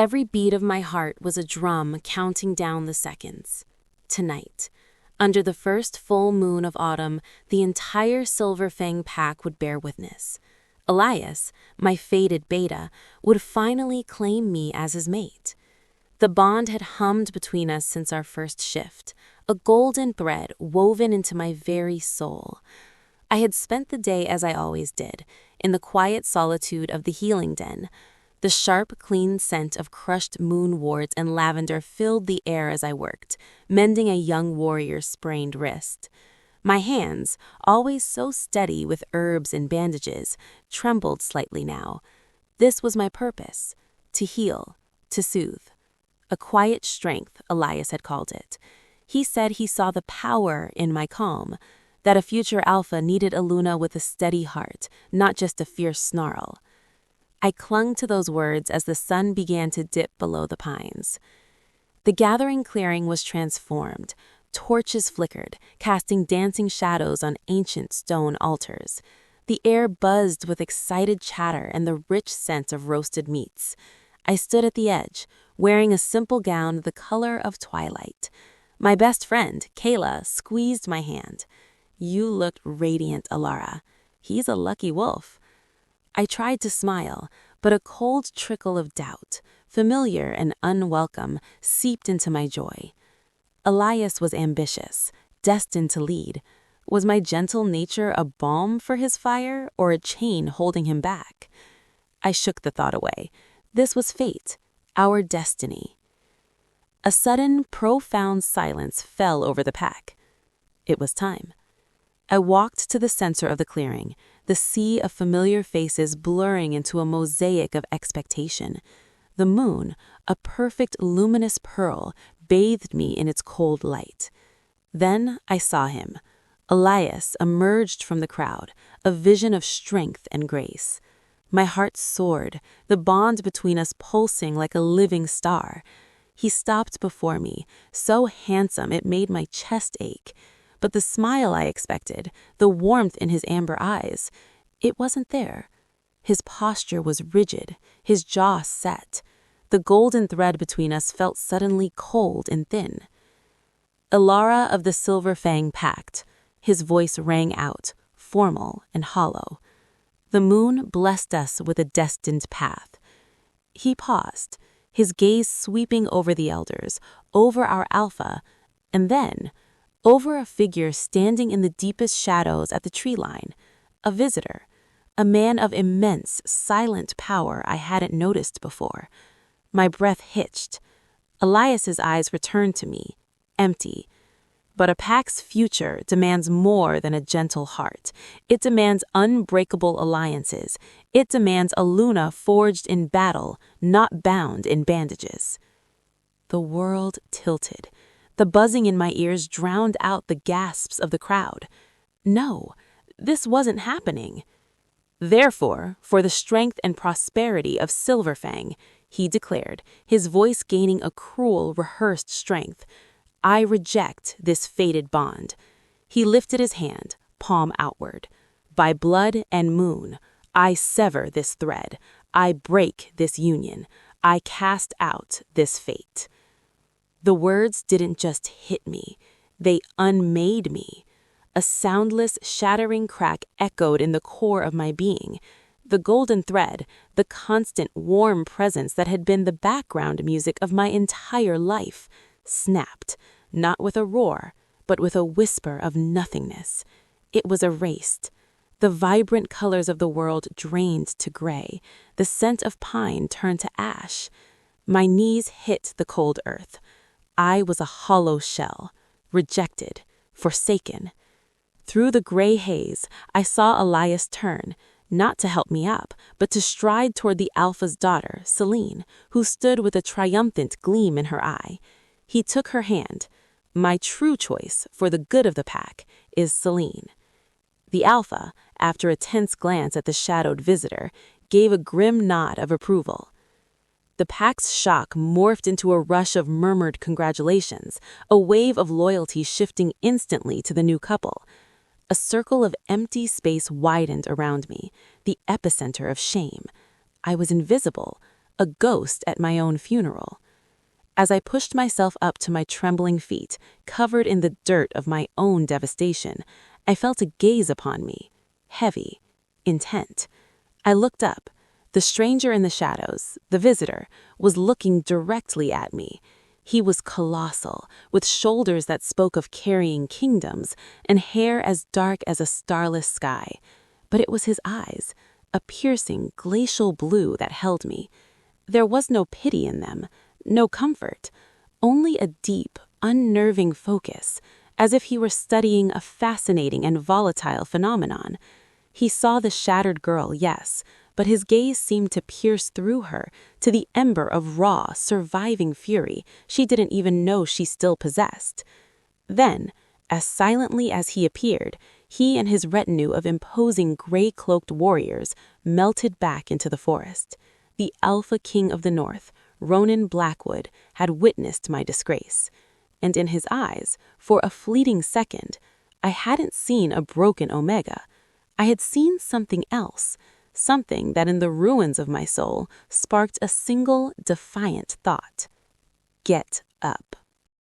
Every beat of my heart was a drum counting down the seconds. Tonight, under the first full moon of autumn, the entire Silver Fang pack would bear witness. Elias, my fated beta, would finally claim me as his mate. The bond had hummed between us since our first shift, a golden thread woven into my very soul. I had spent the day as I always did, in the quiet solitude of the healing den. The sharp, clean scent of crushed moonworts and lavender filled the air as I worked, mending a young warrior's sprained wrist. My hands, always so steady with herbs and bandages, trembled slightly now. This was my purpose, to heal, to soothe. A quiet strength, Elias had called it. He said he saw the power in my calm, that a future alpha needed a Luna with a steady heart, not just a fierce snarl. I clung to those words as the sun began to dip below the pines. The gathering clearing was transformed. Torches flickered, casting dancing shadows on ancient stone altars. The air buzzed with excited chatter and the rich scent of roasted meats. I stood at the edge, wearing a simple gown the color of twilight. My best friend, Kayla, squeezed my hand. "You looked radiant, Alara. He's a lucky wolf." I tried to smile, but a cold trickle of doubt, familiar and unwelcome, seeped into my joy. Elias was ambitious, destined to lead. Was my gentle nature a balm for his fire or a chain holding him back? I shook the thought away. This was fate, our destiny. A sudden, profound silence fell over the pack. It was time. I walked to the center of the clearing, the sea of familiar faces blurring into a mosaic of expectation. The moon, a perfect luminous pearl, bathed me in its cold light. Then I saw him. Elias emerged from the crowd, a vision of strength and grace. My heart soared, the bond between us pulsing like a living star. He stopped before me, so handsome it made my chest ache. But the smile I expected, the warmth in his amber eyes, it wasn't there. His posture was rigid, his jaw set. The golden thread between us felt suddenly cold and thin. Alara of the Silver Fang packed. His voice rang out, formal and hollow. The moon blessed us with a destined path. He paused, his gaze sweeping over the elders, over our alpha, and then over a figure standing in the deepest shadows at the tree line, a visitor, a man of immense, silent power I hadn't noticed before. My breath hitched. Elias's eyes returned to me, empty. But a pack's future demands more than a gentle heart. It demands unbreakable alliances. It demands a Luna forged in battle, not bound in bandages. The world tilted. The buzzing in my ears drowned out the gasps of the crowd. No, this wasn't happening. Therefore, for the strength and prosperity of Silver Fang, he declared, his voice gaining a cruel, rehearsed strength, I reject this fated bond. He lifted his hand, palm outward. By blood and moon, I sever this thread. I break this union. I cast out this fate. The words didn't just hit me. They unmade me. A soundless, shattering crack echoed in the core of my being. The golden thread, the constant, warm presence that had been the background music of my entire life, snapped, not with a roar, but with a whisper of nothingness. It was erased. The vibrant colors of the world drained to gray. The scent of pine turned to ash. My knees hit the cold earth. I was a hollow shell, rejected, forsaken. Through the gray haze, I saw Elias turn, not to help me up, but to stride toward the Alpha's daughter, Celine, who stood with a triumphant gleam in her eye. He took her hand. My true choice for the good of the pack is Celine. The Alpha, after a tense glance at the shadowed visitor, gave a grim nod of approval. The pack's shock morphed into a rush of murmured congratulations, a wave of loyalty shifting instantly to the new couple. A circle of empty space widened around me, the epicenter of shame. I was invisible, a ghost at my own funeral. As I pushed myself up to my trembling feet, covered in the dirt of my own devastation, I felt a gaze upon me, heavy, intent. I looked up. The stranger in the shadows, the visitor, was looking directly at me. He was colossal, with shoulders that spoke of carrying kingdoms, and hair as dark as a starless sky. But it was his eyes, a piercing, glacial blue that held me. There was no pity in them, no comfort, only a deep, unnerving focus, as if he were studying a fascinating and volatile phenomenon. He saw the shattered girl, yes, but his gaze seemed to pierce through her, to the ember of raw, surviving fury she didn't even know she still possessed. Then, as silently as he appeared, he and his retinue of imposing gray-cloaked warriors melted back into the forest. The Alpha King of the North, Ronan Blackwood, had witnessed my disgrace. And in his eyes, for a fleeting second, I hadn't seen a broken Omega. I had seen something else, something that in the ruins of my soul sparked a single defiant thought. Get up.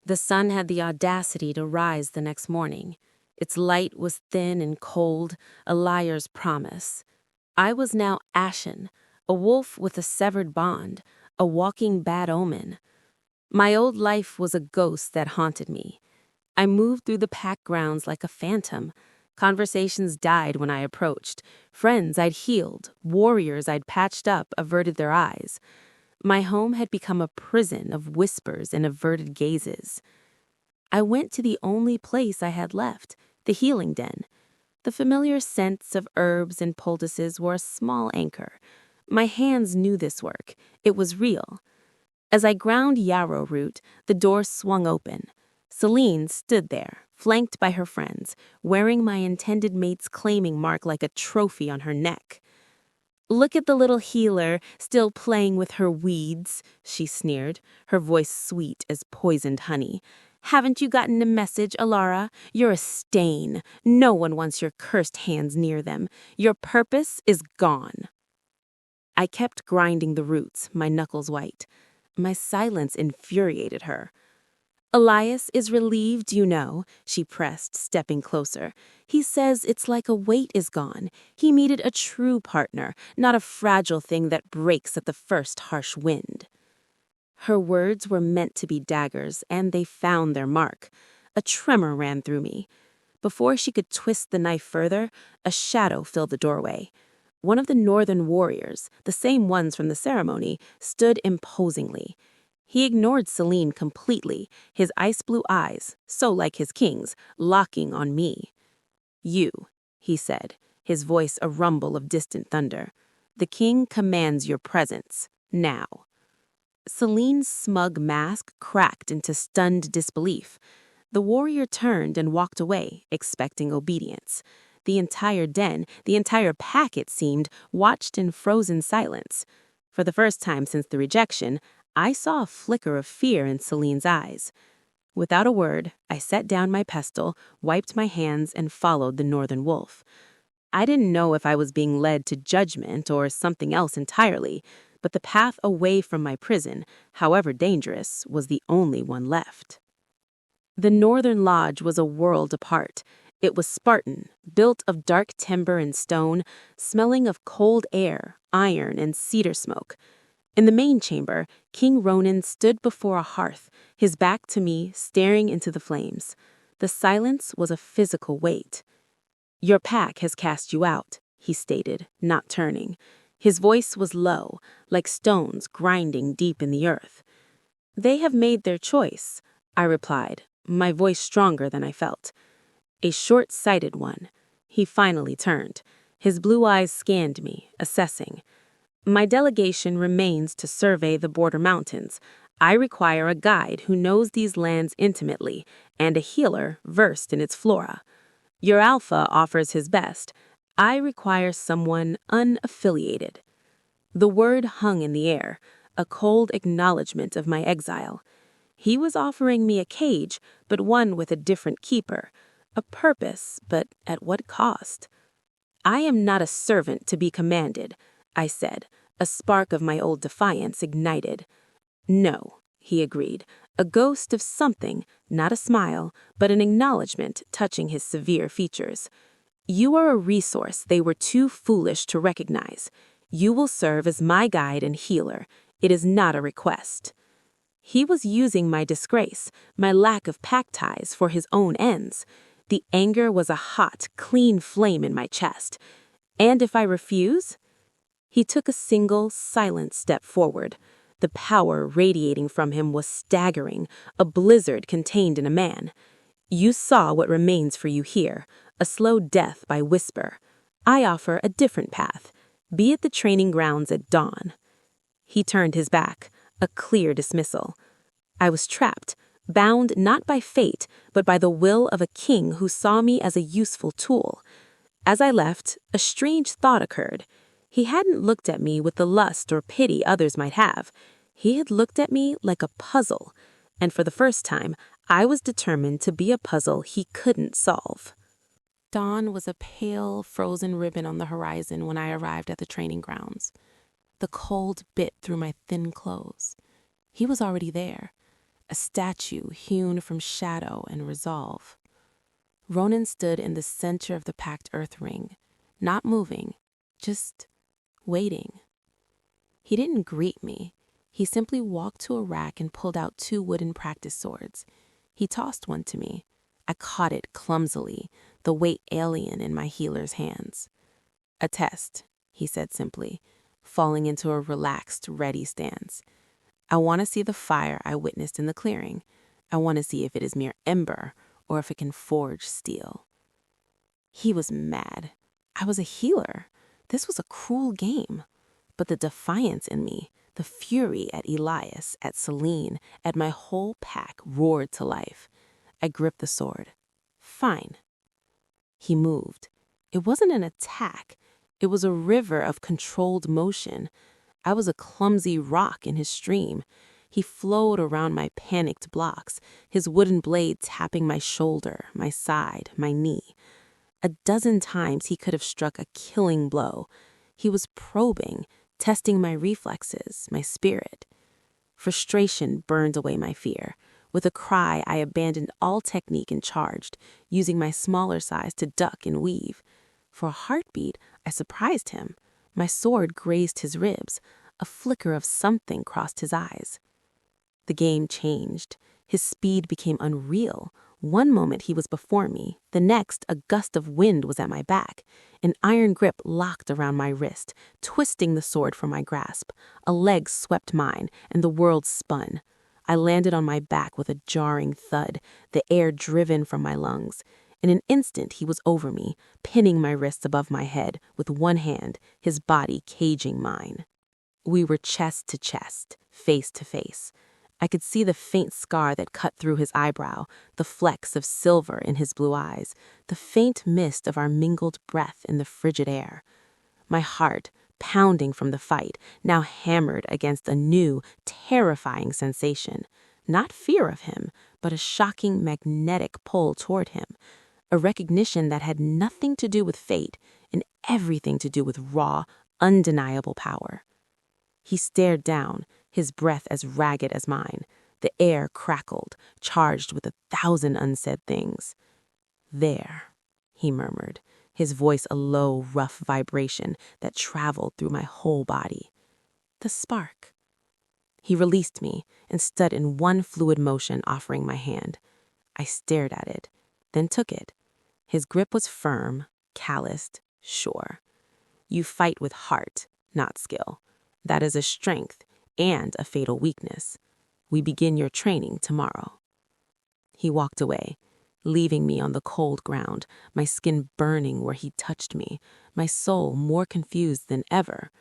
The sun had the audacity to rise the next morning. Its light was thin and cold, a liar's promise. I was now ashen, a wolf with a severed bond, a walking bad omen. My old life was a ghost that haunted me. I moved through the pack grounds like a phantom. Conversations died when I approached. Friends I'd healed, warriors I'd patched up averted their eyes. My home had become a prison of whispers and averted gazes. I went to the only place I had left, the healing den. The familiar scents of herbs and poultices were a small anchor. My hands knew this work. It was real. As I ground yarrow root, the door swung open. Celine stood there, flanked by her friends, wearing my intended mate's claiming mark like a trophy on her neck. "Look at the little healer, still playing with her weeds," she sneered, her voice sweet as poisoned honey. "Haven't you gotten a message, Alara? You're a stain. No one wants your cursed hands near them. Your purpose is gone." I kept grinding the roots, my knuckles white. My silence infuriated her. "Elias is relieved, you know," she pressed, stepping closer. "He says it's like a weight is gone. He needed a true partner, not a fragile thing that breaks at the first harsh wind." Her words were meant to be daggers, and they found their mark. A tremor ran through me. Before she could twist the knife further, a shadow filled the doorway. One of the northern warriors, the same ones from the ceremony, stood imposingly. He ignored Celine completely, his ice-blue eyes, so like his king's, locking on me. "You," he said, his voice a rumble of distant thunder. "The king commands your presence, now." Celine's smug mask cracked into stunned disbelief. The warrior turned and walked away, expecting obedience. The entire den, the entire pack, it seemed, watched in frozen silence. For the first time since the rejection, I saw a flicker of fear in Celine's eyes. Without a word, I set down my pestle, wiped my hands, and followed the northern wolf. I didn't know if I was being led to judgment or something else entirely, but the path away from my prison, however dangerous, was the only one left. The northern lodge was a world apart. It was Spartan, built of dark timber and stone, smelling of cold air, iron, and cedar smoke. In the main chamber, King Ronan stood before a hearth, his back to me, staring into the flames. The silence was a physical weight. "Your pack has cast you out," he stated, not turning. His voice was low, like stones grinding deep in the earth. "They have made their choice," I replied, my voice stronger than I felt. A short-sighted one. He finally turned. His blue eyes scanned me, assessing. "My delegation remains to survey the border mountains. I require a guide who knows these lands intimately, and a healer versed in its flora. Your alpha offers his best. I require someone unaffiliated." The word hung in the air, a cold acknowledgement of my exile. He was offering me a cage, but one with a different keeper. A purpose, but at what cost? "I am not a servant to be commanded," I said, A spark of my old defiance ignited. "No," he agreed, a ghost of something, not a smile, but an acknowledgement touching his severe features. "You are a resource they were too foolish to recognize. You will serve as my guide and healer. It is not a request." He was using my disgrace, my lack of pack ties, for his own ends. The anger was a hot, clean flame in my chest. "And if I refuse?" He took a single, silent step forward. The power radiating from him was staggering, a blizzard contained in a man. "You saw what remains for you here, a slow death by whisper. I offer a different path. Be at the training grounds at dawn." He turned his back, a clear dismissal. I was trapped, bound not by fate, but by the will of a king who saw me as a useful tool. As I left, a strange thought occurred. He hadn't looked at me with the lust or pity others might have. He had looked at me like a puzzle, and for the first time, I was determined to be a puzzle he couldn't solve. Dawn was a pale, frozen ribbon on the horizon when I arrived at the training grounds. The cold bit through my thin clothes. He was already there, a statue hewn from shadow and resolve. Ronan stood in the center of the packed earth ring, not moving, just waiting. He didn't greet me. He simply walked to a rack and pulled out 2 wooden practice swords. He tossed one to me. I caught it clumsily, the weight alien in my healer's hands. "A test," he said simply, falling into a relaxed, ready stance. "I want to see the fire I witnessed in the clearing. I want to see if it is mere ember or if it can forge steel." He was mad. I was a healer. This was a cruel game. But the defiance in me, the fury at Elias, at Celine, at my whole pack roared to life. I gripped the sword. "Fine." He moved. It wasn't an attack. It was a river of controlled motion. I was a clumsy rock in his stream. He flowed around my panicked blocks, his wooden blade tapping my shoulder, my side, my knee. 12 times he could have struck a killing blow. He was probing, testing my reflexes, my spirit. Frustration burned away my fear. With a cry, I abandoned all technique and charged, using my smaller size to duck and weave. For a heartbeat, I surprised him. My sword grazed his ribs. A flicker of something crossed his eyes. The game changed. His speed became unreal. One moment he was before me. The next, a gust of wind was at my back. An iron grip locked around my wrist, twisting the sword from my grasp. A leg swept mine, and the world spun. I landed on my back with a jarring thud, the air driven from my lungs. In an instant, he was over me, pinning my wrists above my head with one hand, his body caging mine. We were chest to chest, face to face. I could see the faint scar that cut through his eyebrow, the flecks of silver in his blue eyes, the faint mist of our mingled breath in the frigid air. My heart, pounding from the fight, now hammered against a new, terrifying sensation. Not fear of him, but a shocking magnetic pull toward him. A recognition that had nothing to do with fate and everything to do with raw, undeniable power. He stared down, his breath as ragged as mine. The air crackled, charged with 1,000 unsaid things. "There," he murmured, his voice a low, rough vibration that traveled through my whole body. "The spark." He released me and stood in one fluid motion, offering my hand. I stared at it, then took it. His grip was firm, calloused, sure. You fight with heart, not skill. That is a strength and a fatal weakness. We begin your training tomorrow." He walked away, leaving me on the cold ground, my skin burning where he touched me, my soul more confused than ever.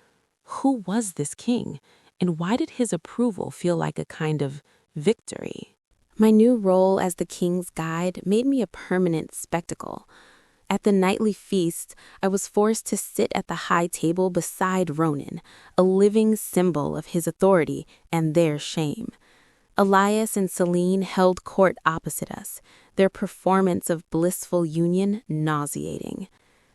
Who was this king, and why did his approval feel like a kind of victory? My new role as the king's guide made me a permanent spectacle. At the nightly feast, I was forced to sit at the high table beside Ronan, a living symbol of his authority and their shame. Elias and Celine held court opposite us, their performance of blissful union nauseating.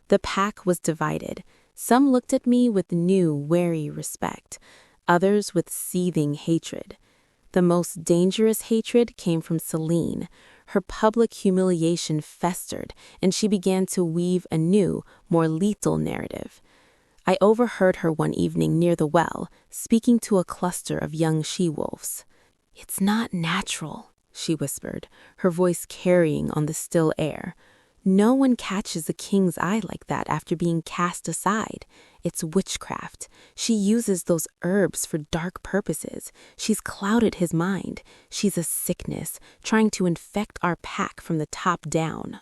The pack was divided. Some looked at me with new, wary respect, others with seething hatred. The most dangerous hatred came from Celine. Her public humiliation festered, and she began to weave a new, more lethal narrative. I overheard her one evening near the well, speaking to a cluster of young she-wolves. "It's not natural," she whispered, her voice carrying on the still air. "No one catches a king's eye like that after being cast aside. It's witchcraft. She uses those herbs for dark purposes. She's clouded his mind. She's a sickness, trying to infect our pack from the top down."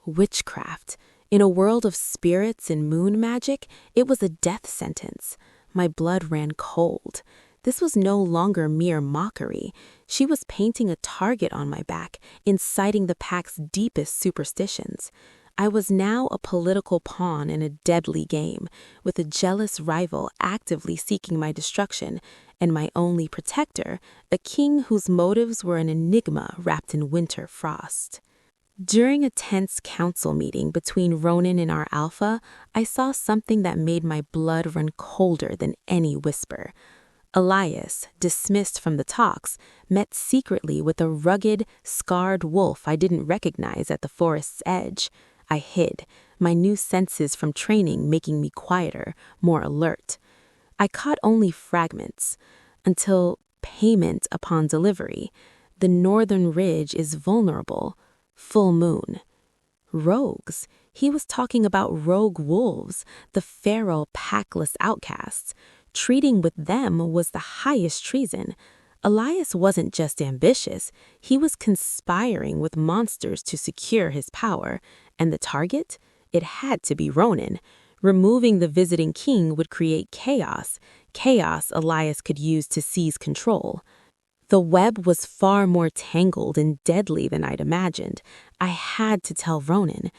Witchcraft. In a world of spirits and moon magic, it was a death sentence. My blood ran cold. This was no longer mere mockery. She was painting a target on my back, inciting the pack's deepest superstitions. I was now a political pawn in a deadly game, with a jealous rival actively seeking my destruction, and my only protector, a king whose motives were an enigma wrapped in winter frost. During a tense council meeting between Ronan and our alpha, I saw something that made my blood run colder than any whisper. Elias, dismissed from the talks, met secretly with a rugged, scarred wolf I didn't recognize at the forest's edge. I hid, my new senses from training making me quieter, more alert. I caught only fragments, until payment upon delivery. The northern ridge is vulnerable. Full moon. Rogues. He was talking about rogue wolves, the feral, packless outcasts. Treating with them was the highest treason. Elias wasn't just ambitious, he was conspiring with monsters to secure his power. And the target? It had to be Ronan. Removing the visiting king would create chaos. Chaos Elias could use to seize control. The web was far more tangled and deadly than I'd imagined. I had to tell Ronan.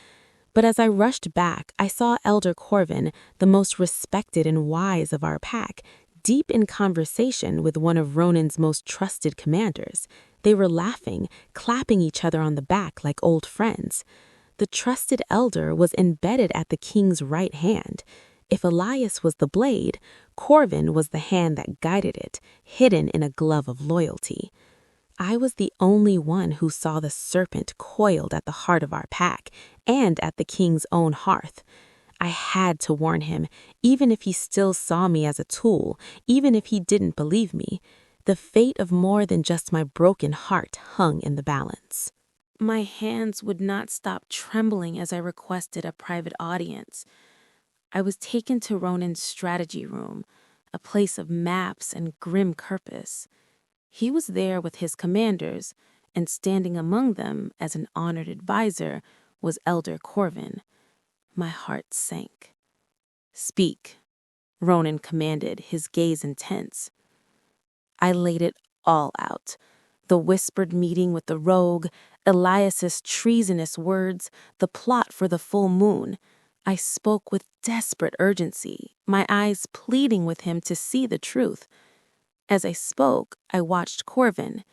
But as I rushed back, I saw Elder Corvin, the most respected and wise of our pack, deep in conversation with one of Ronan's most trusted commanders. They were laughing, clapping each other on the back like old friends. The trusted elder was embedded at the king's right hand. If Elias was the blade, Corvin was the hand that guided it, hidden in a glove of loyalty. I was the only one who saw the serpent coiled at the heart of our pack and at the king's own hearth. I had to warn him, even if he still saw me as a tool, even if he didn't believe me. The fate of more than just my broken heart hung in the balance. My hands would not stop trembling as I requested a private audience. I was taken to Ronan's strategy room, a place of maps and grim purpose. He was there with his commanders, and standing among them as an honored advisor was Elder Corvin. My heart sank. "Speak," Ronan commanded, his gaze intense. I laid it all out. The whispered meeting with the rogue, Elias's treasonous words, the plot for the full moon. I spoke with desperate urgency, my eyes pleading with him to see the truth. As I spoke, I watched Corvin.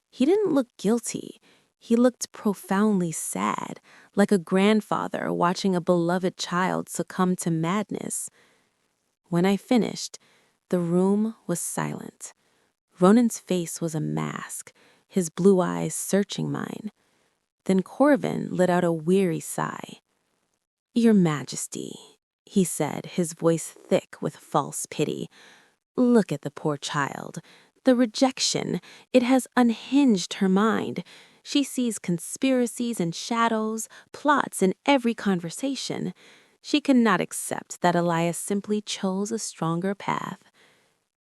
He didn't look guilty. He looked profoundly sad, like a grandfather watching a beloved child succumb to madness. When I finished, the room was silent. Ronan's face was a mask, his blue eyes searching mine. Then Corvin let out a weary sigh. "Your Majesty," he said, his voice thick with false pity. "Look at the poor child. The rejection, it has unhinged her mind. She sees conspiracies and shadows, plots in every conversation. She cannot accept that Elias simply chose a stronger path."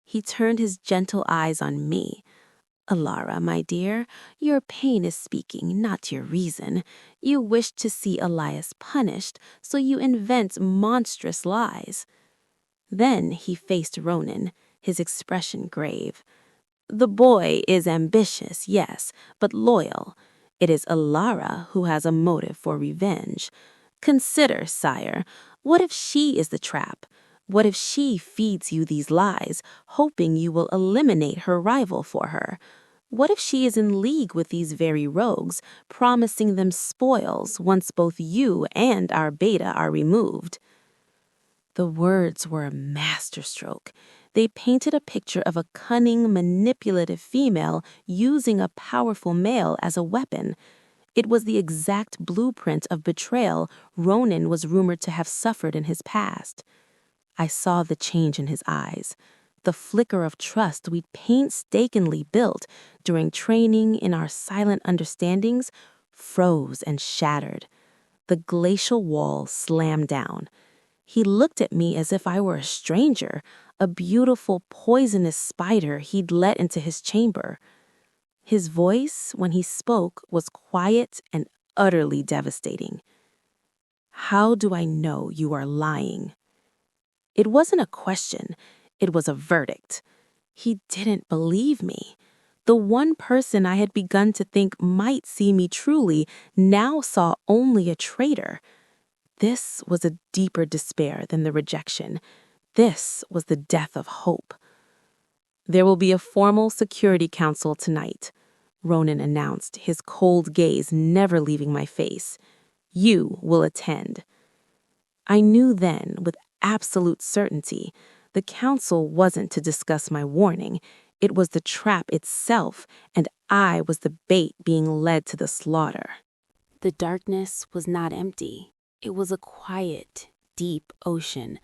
He turned his gentle eyes on me. "Alara, my dear, your pain is speaking, not your reason. You wish to see Elias punished, so you invent monstrous lies." Then he faced Ronan, his expression grave. "The boy is ambitious, yes, but loyal. It is Alara who has a motive for revenge. Consider, sire, what if she is the trap? What if she feeds you these lies, hoping you will eliminate her rival for her? What if she is in league with these very rogues, promising them spoils once both you and our beta are removed?" The words were a masterstroke. They painted a picture of a cunning, manipulative female using a powerful male as a weapon. It was the exact blueprint of betrayal Ronan was rumored to have suffered in his past. I saw the change in his eyes. The flicker of trust we'd painstakingly built during training in our silent understandings froze and shattered. The glacial wall slammed down. He looked at me as if I were a stranger, a beautiful, poisonous spider he'd let into his chamber. His voice, when he spoke, was quiet and utterly devastating. "How do I know you are lying?" It wasn't a question, it was a verdict. He didn't believe me. The one person I had begun to think might see me truly now saw only a traitor. This was a deeper despair than the rejection. This was the death of hope. "There will be a formal security council tonight," Ronan announced, his cold gaze never leaving my face. "You will attend." I knew then, with absolute certainty, the council wasn't to discuss my warning. It was the trap itself, and I was the bait being led to the slaughter. The darkness was not empty. It was a quiet, deep ocean.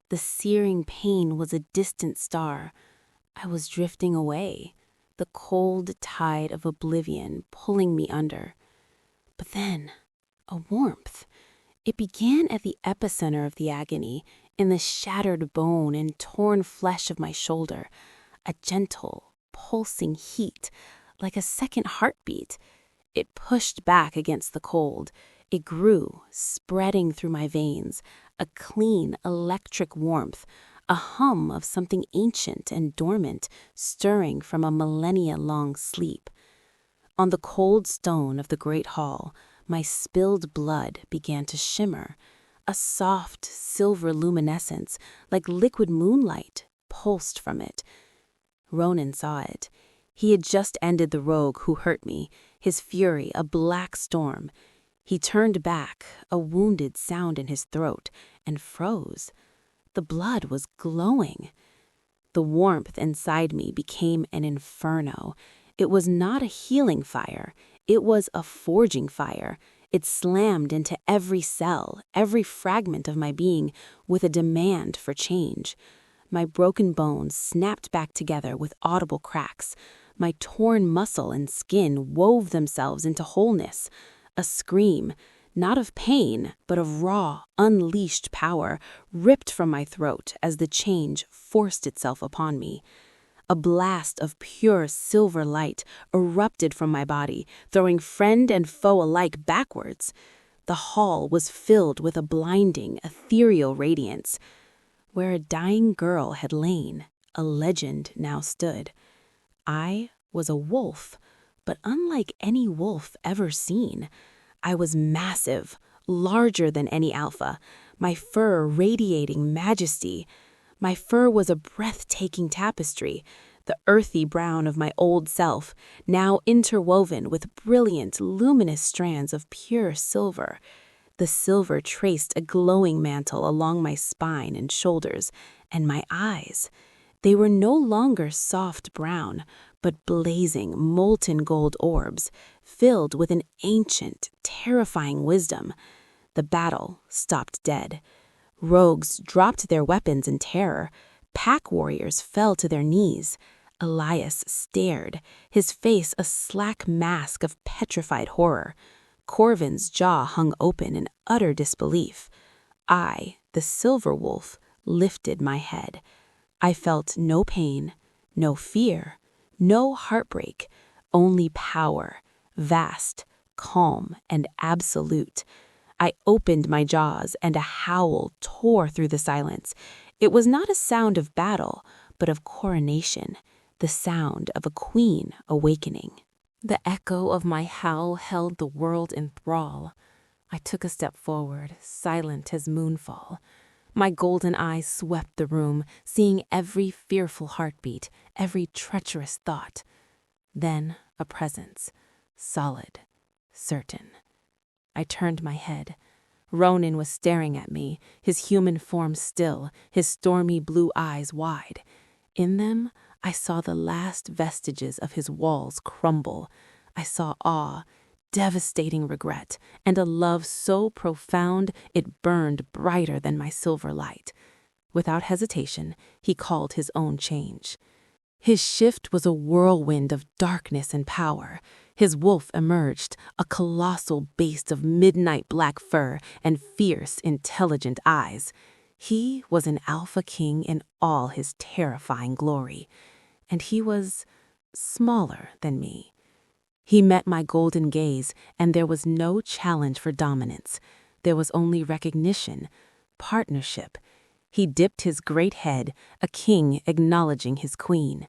The searing pain was a distant star. I was drifting away, the cold tide of oblivion pulling me under. But then, a warmth. It began at the epicenter of the agony, in the shattered bone and torn flesh of my shoulder. A gentle, pulsing heat, like a second heartbeat. It pushed back against the cold. It grew, spreading through my veins, a clean, electric warmth, a hum of something ancient and dormant, stirring from a millennia-long sleep. On the cold stone of the great hall, my spilled blood began to shimmer. A soft, silver luminescence, like liquid moonlight, pulsed from it. Ronan saw it. He had just ended the rogue who hurt me, his fury a black storm. He turned back, a wounded sound in his throat, and froze. The blood was glowing. The warmth inside me became an inferno. It was not a healing fire. It was a forging fire. It slammed into every cell, every fragment of my being, with a demand for change. My broken bones snapped back together with audible cracks. My torn muscle and skin wove themselves into wholeness. A scream, not of pain, but of raw, unleashed power, ripped from my throat as the change forced itself upon me. A blast of pure silver light erupted from my body, throwing friend and foe alike backwards. The hall was filled with a blinding, ethereal radiance. Where a dying girl had lain, a legend now stood. I was a wolf, but unlike any wolf ever seen. I was massive, larger than any alpha, my fur radiating majesty. My fur was a breathtaking tapestry, the earthy brown of my old self, now interwoven with brilliant, luminous strands of pure silver. The silver traced a glowing mantle along my spine and shoulders, and my eyes. They were no longer soft brown, but blazing, molten gold orbs, filled with an ancient, terrifying wisdom. The battle stopped dead. Rogues dropped their weapons in terror. Pack warriors fell to their knees. Elias stared, his face a slack mask of petrified horror. Corvin's jaw hung open in utter disbelief. I, the silver wolf, lifted my head. I felt no pain, no fear, no heartbreak, only power, vast, calm, and absolute. I opened my jaws, and a howl tore through the silence. It was not a sound of battle, but of coronation, the sound of a queen awakening. The echo of my howl held the world in thrall. I took a step forward, silent as moonfall. My golden eyes swept the room, seeing every fearful heartbeat, every treacherous thought. Then a presence, solid, certain. I turned my head. Ronan was staring at me, his human form still, his stormy blue eyes wide. In them, I saw the last vestiges of his walls crumble. I saw awe, devastating regret, and a love so profound it burned brighter than my silver light. Without hesitation, he called his own change. His shift was a whirlwind of darkness and power. His wolf emerged, a colossal beast of midnight black fur and fierce, intelligent eyes. He was an alpha king in all his terrifying glory, and he was smaller than me. He met my golden gaze, and there was no challenge for dominance. There was only recognition, partnership. He dipped his great head, a king acknowledging his queen.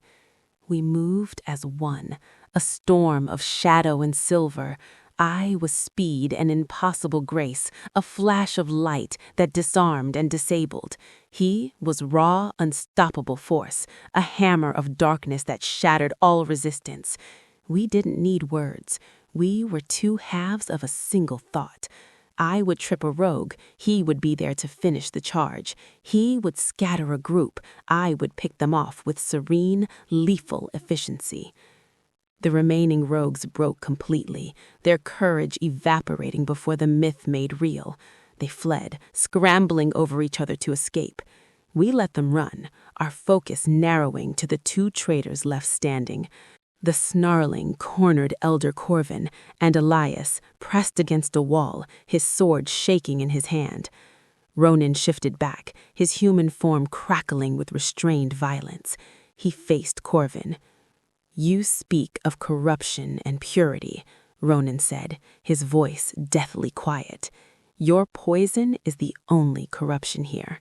We moved as one, a storm of shadow and silver. I was speed and impossible grace, a flash of light that disarmed and disabled. He was raw, unstoppable force, a hammer of darkness that shattered all resistance. We didn't need words. We were two halves of a single thought. I would trip a rogue, he would be there to finish the charge. He would scatter a group, I would pick them off with serene, lethal efficiency. The remaining rogues broke completely, their courage evaporating before the myth made real. They fled, scrambling over each other to escape. We let them run, our focus narrowing to the two traitors left standing. The snarling, cornered elder Corvin and Elias pressed against a wall, his sword shaking in his hand. Ronan shifted back, his human form crackling with restrained violence. He faced Corvin. "You speak of corruption and purity," Ronan said, his voice deathly quiet. "Your poison is the only corruption here."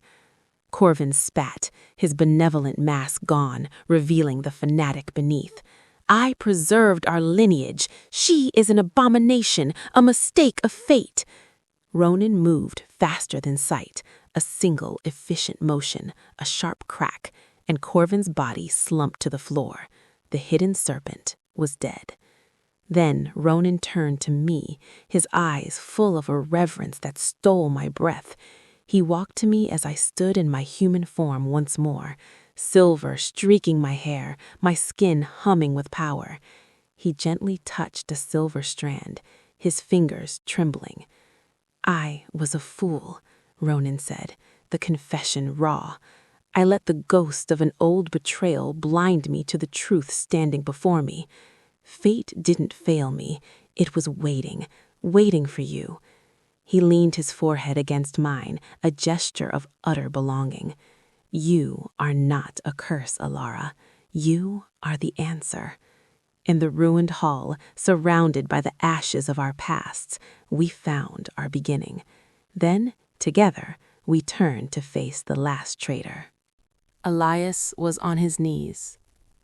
Corvin spat, his benevolent mask gone, revealing the fanatic beneath. "I preserved our lineage. She is an abomination, a mistake of fate." Ronan moved faster than sight, a single efficient motion, a sharp crack, and Corvin's body slumped to the floor. The hidden serpent was dead. Then Ronan turned to me, his eyes full of a reverence that stole my breath. He walked to me as I stood in my human form once more, silver streaking my hair, my skin humming with power. He gently touched a silver strand, his fingers trembling. "I was a fool," Ronan said, the confession raw. "I let the ghost of an old betrayal blind me to the truth standing before me. Fate didn't fail me. It was waiting, waiting for you." He leaned his forehead against mine, a gesture of utter belonging. "You are not a curse, Alara. You are the answer." In the ruined hall, surrounded by the ashes of our pasts, we found our beginning. Then, together, we turned to face the last traitor. Elias was on his knees,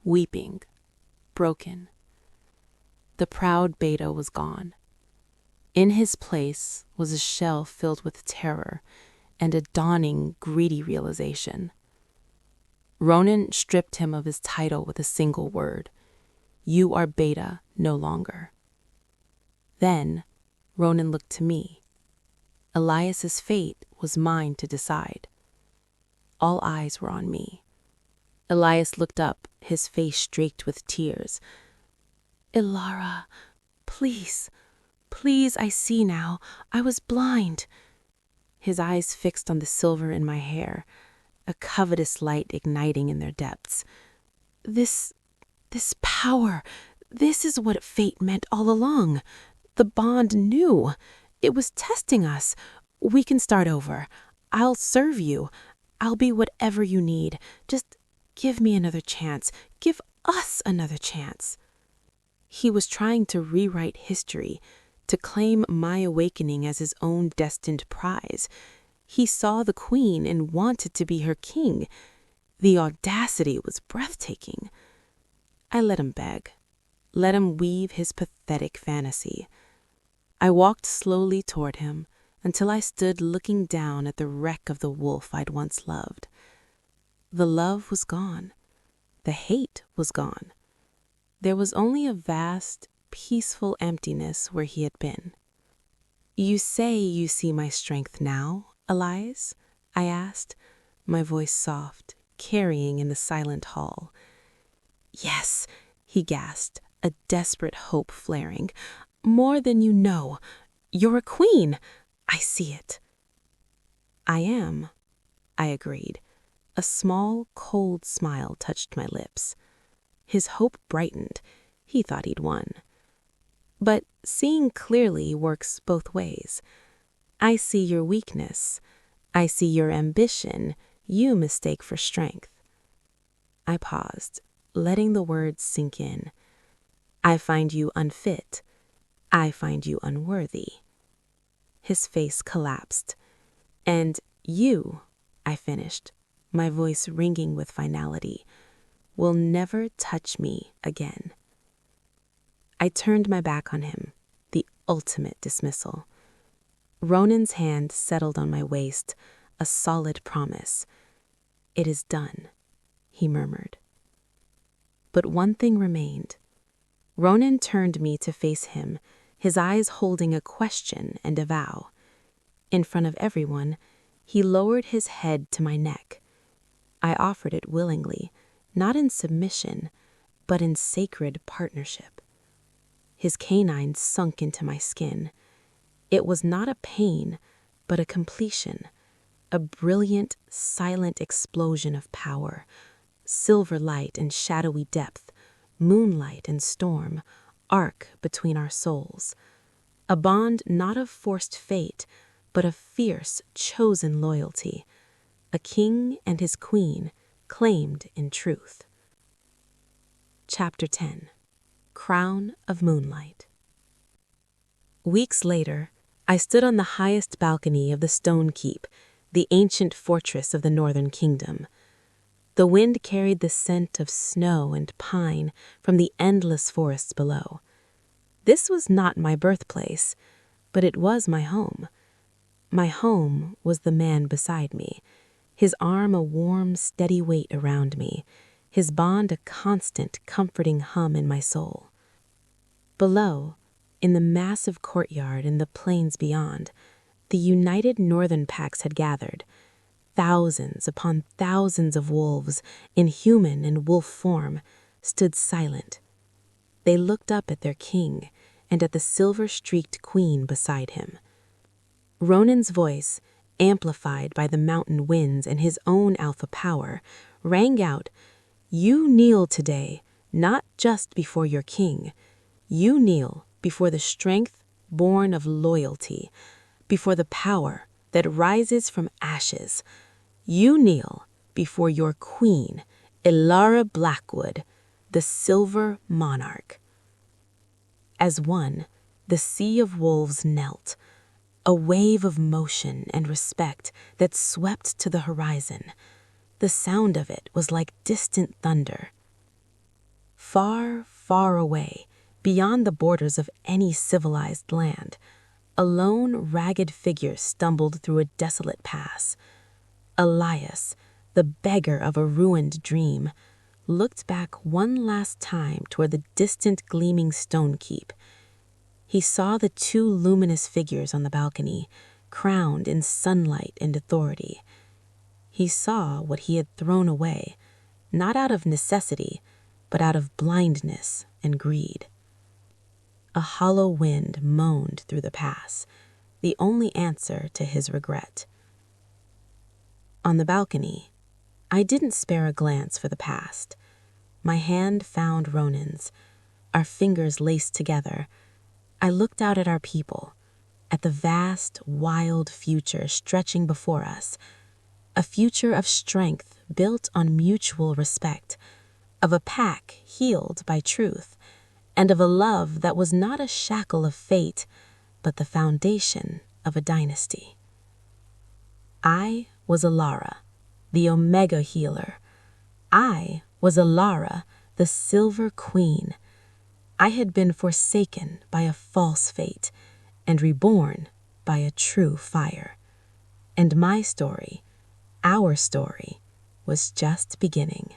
weeping, broken. The proud beta was gone. In his place was a shell filled with terror and a dawning, greedy realization. Ronan stripped him of his title with a single word. "You are Beta no longer." Then Ronan looked to me. Elias's fate was mine to decide. All eyes were on me. Elias looked up, his face streaked with tears. "Ilara, please, please, I see now. I was blind." His eyes fixed on the silver in my hair, a covetous light igniting in their depths. This power, this is what fate meant all along. The bond knew. It was testing us. We can start over. I'll serve you. I'll be whatever you need. Just give me another chance. Give us another chance." He was trying to rewrite history, to claim my awakening as his own destined prize. He saw the queen and wanted to be her king. The audacity was breathtaking. I let him beg, let him weave his pathetic fantasy. I walked slowly toward him until I stood looking down at the wreck of the wolf I'd once loved. The love was gone. The hate was gone. There was only a vast, peaceful emptiness where he had been. You say you see my strength now, Elias? I asked, my voice soft, carrying in the silent hall. Yes, he gasped, a desperate hope flaring. More than you know. You're a queen. I see it. I am, I agreed. A small, cold smile touched my lips. His hope brightened. He thought he'd won. But seeing clearly works both ways. I see your weakness. I see your ambition you mistake for strength. I paused, letting the words sink in. I find you unfit. I find you unworthy. His face collapsed. And you, I finished, my voice ringing with finality, will never touch me again. I turned my back on him, the ultimate dismissal. Ronan's hand settled on my waist, a solid promise. It is done, he murmured. But one thing remained. Ronan turned me to face him, his eyes holding a question and a vow. In front of everyone, he lowered his head to my neck. I offered it willingly, not in submission, but in sacred partnership. His canines sunk into my skin. It was not a pain, but a completion, a brilliant, silent explosion of power, silver light and shadowy depth, moonlight and storm, arc between our souls. A bond not of forced fate, but of fierce, chosen loyalty. A king and his queen, claimed in truth. Chapter 10. Crown of Moonlight. Weeks later, I stood on the highest balcony of the Stone Keep, the ancient fortress of the Northern Kingdom. The wind carried the scent of snow and pine from the endless forests below. This was not my birthplace, but it was my home. My home was the man beside me, his arm a warm, steady weight around me, his bond a constant, comforting hum in my soul. Below, in the massive courtyard and the plains beyond, the united northern packs had gathered. Thousands upon thousands of wolves, in human and wolf form, stood silent. They looked up at their king and at the silver-streaked queen beside him. Ronan's voice, amplified by the mountain winds and his own alpha power, rang out, "You kneel today, not just before your king. You kneel before the strength born of loyalty, before the power that rises from ashes. You kneel before your queen, Ilara Blackwood, the Silver Monarch." As one, the sea of wolves knelt, a wave of motion and respect that swept to the horizon. The sound of it was like distant thunder. Far, far away, beyond the borders of any civilized land, a lone, ragged figure stumbled through a desolate pass. Elias, the beggar of a ruined dream, looked back one last time toward the distant gleaming stone keep. He saw the two luminous figures on the balcony, crowned in sunlight and authority. He saw what he had thrown away, not out of necessity, but out of blindness and greed. A hollow wind moaned through the pass, the only answer to his regret. On the balcony, I didn't spare a glance for the past. My hand found Ronan's, our fingers laced together. I looked out at our people, at the vast, wild future stretching before us, a future of strength built on mutual respect, of a pack healed by truth, and of a love that was not a shackle of fate, but the foundation of a dynasty. I was Ilara, the Omega Healer. I was Ilara, the Silver Queen. I had been forsaken by a false fate and reborn by a true fire. And my story, our story, was just beginning.